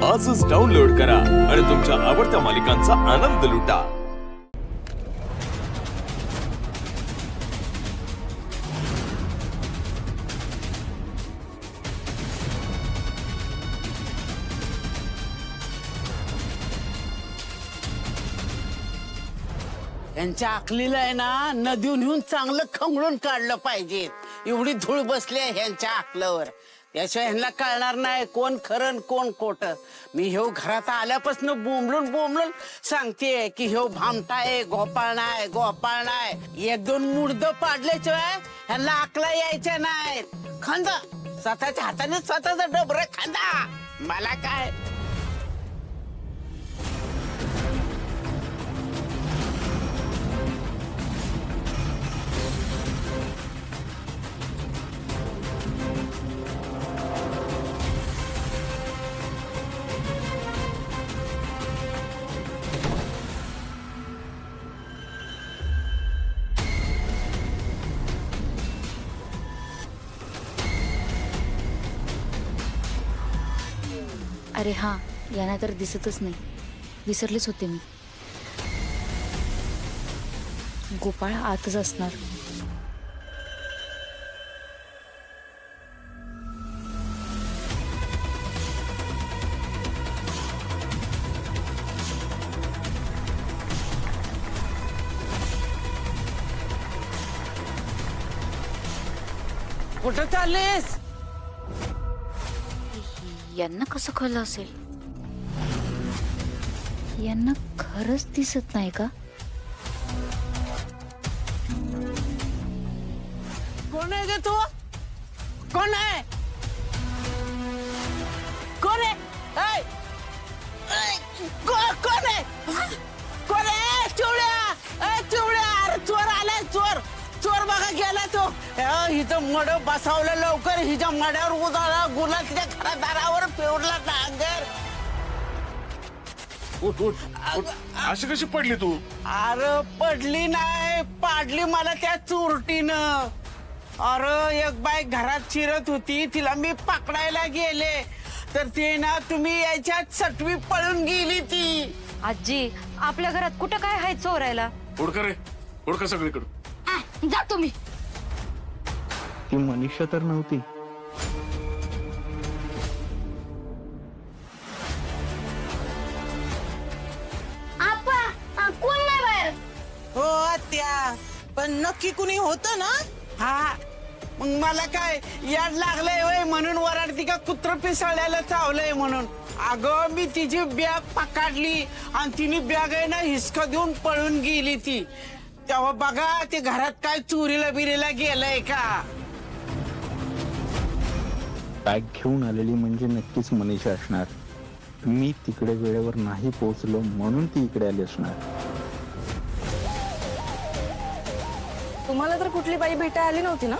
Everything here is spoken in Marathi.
आजच डाउनलोड करा आणि तुमच्या आवडत्या मालिकांचा आनंद लुटा। यांच्या अकलीला आहे ना नदीहून येऊन चांगलं खंगळून काढलं पाहिजे। एवढी धूळ बसली आहे ह्यांच्या अकलावर, त्याशिवाय ह्यांना कळणार नाही कोण खरं कोण खोट। मी ह्यो घरात आल्यापासून बोंबलून सांगते की ह्यो भामटा आहे, गोपाळ नाही। एक दोन मुर्द पाडल्याशिवाय ह्यांना अकला यायच्या नाहीत। खांदा स्वतःच्या हाताने स्वतःचा डबरं खांदा, मला काय। अरे हाँ, यांना तर दिसतच नाही, विसरलेच होते मी। गोपाळ आतच असणार। कुठं चाललीस? यांना कसं कळलं असेल? यांना खरंच दिसत नाही का? कोण आहे ग तू? कोण आहे? कोण आहे? कोण आहे? कोण आहे? चिवड्या अरे चोर आलाय, चोर बघा गेला तो। हिचं मड बसावलं लवकर, हिच्या मड्यावर उदाला गुलाच्या घरादारावर पेवडला नांगर। उठ अशी कशी पडली तू? अरे पडली नाही, पाडली मला त्या चोरटीनं। अरे एक बाई घरात शिरत होती, तिला मी पकडायला गेले तर ते ना तुम्ही याच्यात सटवी पळून गेली ती। आजी आपल्या घरात कुठं काय आहे चोरायला? उड का सगळीकडे जा तुम्ही। ती मनीषा तर नव्हती। कोण नाही बाहेर? हो आत्या, पण नक्की कुणी होतं ना? हा मग मला काय याड लागलंय वय म्हणून वराडती का कुत्र पिसळल्याला चावलंय म्हणून। अगं मी तिची बॅग पकडली आणि तिने बॅग आहे ना हिसका देऊन पळून गेली ती। तेव्हा बघा ते घरात काय चोरीला बिरीला गेलंय का? बॅग घेऊन आलेली म्हणजे नक्कीच मनीषा असणार। मी तिकडे वेळेवर नाही पोहोचलो म्हणून ती इकडे आली असणार। तुम्हाला तर कुठली बाई भेटा आली नव्हती ना?